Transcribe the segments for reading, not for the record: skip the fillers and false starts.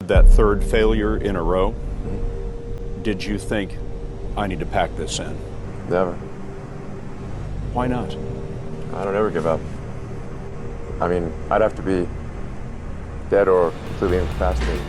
That third failure in a row, did you think, I need to pack this in? Never. Why not? I don't ever give up. I mean, I'd have to be dead or completely incapacitated.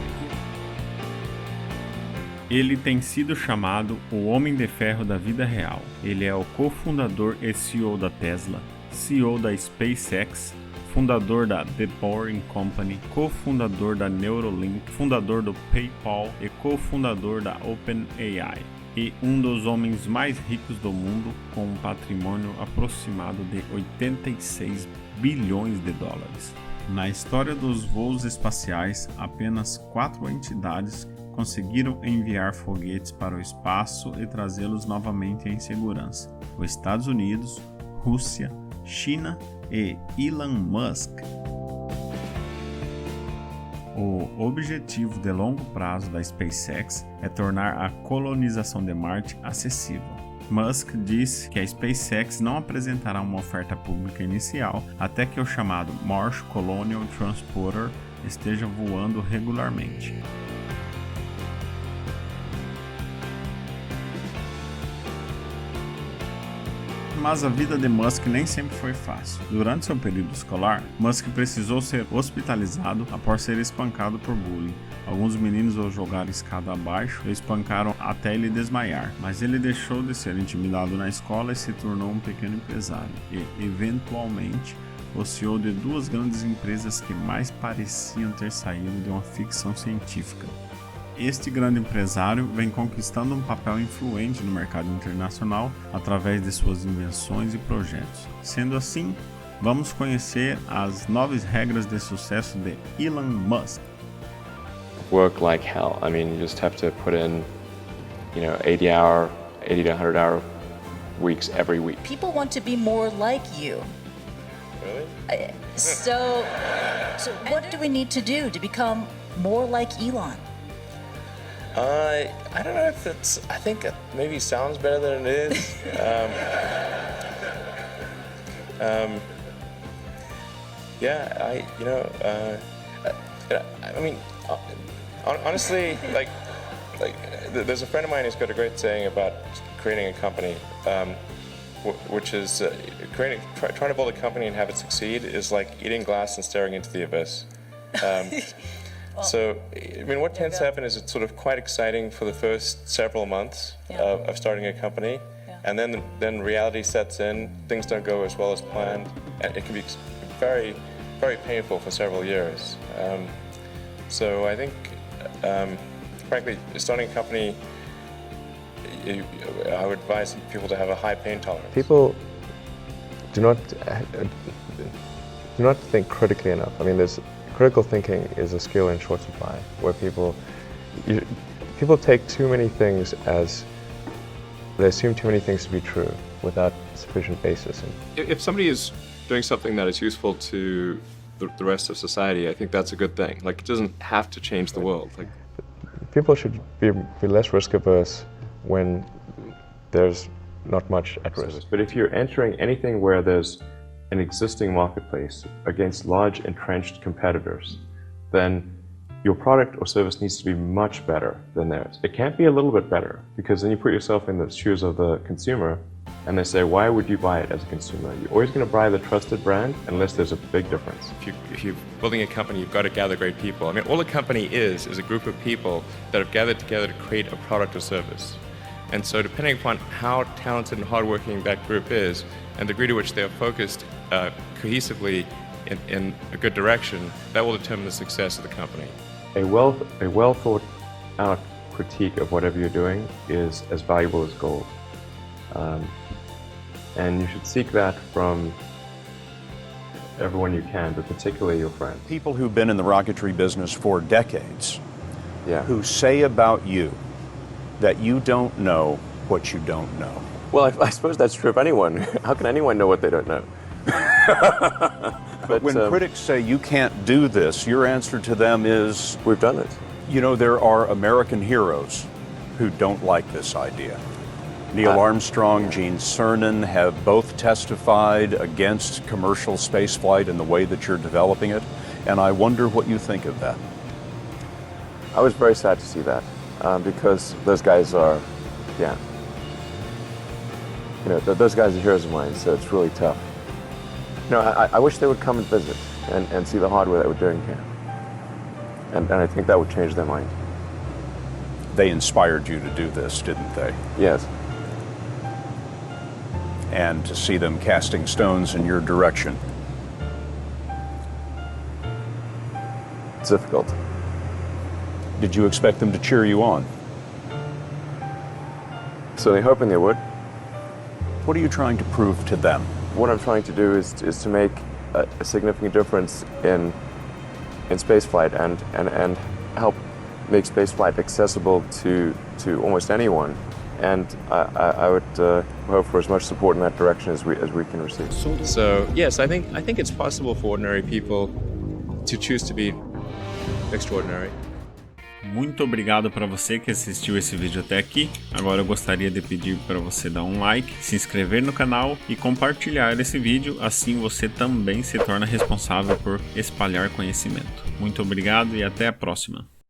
Ele tem sido chamado o Homem de Ferro da vida real. Ele é o cofundador e CEO da Tesla, CEO da SpaceX, fundador da The Boring Company, cofundador da Neuralink, fundador do PayPal e cofundador da OpenAI. E um dos homens mais ricos do mundo, com um patrimônio aproximado de 86 bilhões de dólares. Na história dos voos espaciais, apenas 4 entidades conseguiram enviar foguetes para o espaço e trazê-los novamente em segurança: os Estados Unidos, Rússia, China e Elon Musk. O objetivo de longo prazo da SpaceX é tornar a colonização de Marte acessível. Musk disse que a SpaceX não apresentará uma oferta pública inicial até que o chamado Mars Colonial Transporter esteja voando regularmente. Mas a vida de Musk nem sempre foi fácil. Durante seu período escolar, Musk precisou ser hospitalizado após ser espancado por bullying. Alguns meninos o jogaram escada abaixo e espancaram até ele desmaiar, mas ele deixou de ser intimidado na escola e se tornou um pequeno empresário e, eventualmente, o CEO de 2 grandes empresas que mais pareciam ter saído de uma ficção científica. Este grande empresário vem conquistando um papel influente no mercado internacional através de suas invenções e projetos. Sendo assim, vamos conhecer as 9 regras de sucesso de Elon Musk. Work like hell. I mean, you just have to put in, 80 to 100 hour weeks every week. People want to be more like you. Really? So what do we need to do to become more like Elon? I don't know if I think it maybe sounds better than it is. Honestly, there's a friend of mine who's got a great saying about creating a company, which is trying to build a company and have it succeed is like eating glass and staring into the abyss. So, what tends to happen is it's sort of quite exciting for the first several months of starting a company, and then reality sets in, things don't go as well as planned, and it can be very, very painful for several years. So I think, frankly, starting a company, I would advise people to have a high pain tolerance. People do not think critically enough. I mean, critical thinking is a skill in short supply, where people take too many things they assume too many things to be true without sufficient basis. If somebody is doing something that is useful to the rest of society, I think that's a good thing. It doesn't have to change the world. People should be less risk averse when there's not much at risk. But if you're entering anything where there's an existing marketplace against large entrenched competitors, then your product or service needs to be much better than theirs. It can't be a little bit better, because then you put yourself in the shoes of the consumer and they say, why would you buy it as a consumer? You're always going to buy the trusted brand unless there's a big difference. If you're building a company, you've got to gather great people. I mean, all a company is a group of people that have gathered together to create a product or service. And so depending upon how talented and hardworking that group is, and the degree to which they are focused cohesively in a good direction, that will determine the success of the company. A well thought out critique of whatever you're doing is as valuable as gold. And you should seek that from everyone you can, but particularly your friends. People who've been in the rocketry business for decades, who say about you that you don't know what you don't know. Well, I suppose that's true of anyone. How can anyone know what they don't know? But when critics say you can't do this, your answer to them is, we've done it. There are American heroes who don't like this idea. Neil Armstrong, Gene Cernan have both testified against commercial spaceflight and the way that you're developing it, and I wonder what you think of that. I was very sad to see that because those guys are, yeah. You know, those guys are heroes of mine, so it's really tough. You know, I wish they would come and visit and see the hardware that we're doing here. And I think that would change their mind. They inspired you to do this, didn't they? Yes. And to see them casting stones in your direction. It's difficult. Did you expect them to cheer you on? So they're hoping they would. What are you trying to prove to them? What I'm trying to do is to make a significant difference in spaceflight and help make spaceflight accessible to almost anyone. And I would hope for as much support in that direction as we can receive. So yes, I think it's possible for ordinary people to choose to be extraordinary. Muito obrigado para você que assistiu esse vídeo até aqui. Agora eu gostaria de pedir para você dar um like, se inscrever no canal e compartilhar esse vídeo, assim você também se torna responsável por espalhar conhecimento. Muito obrigado e até a próxima.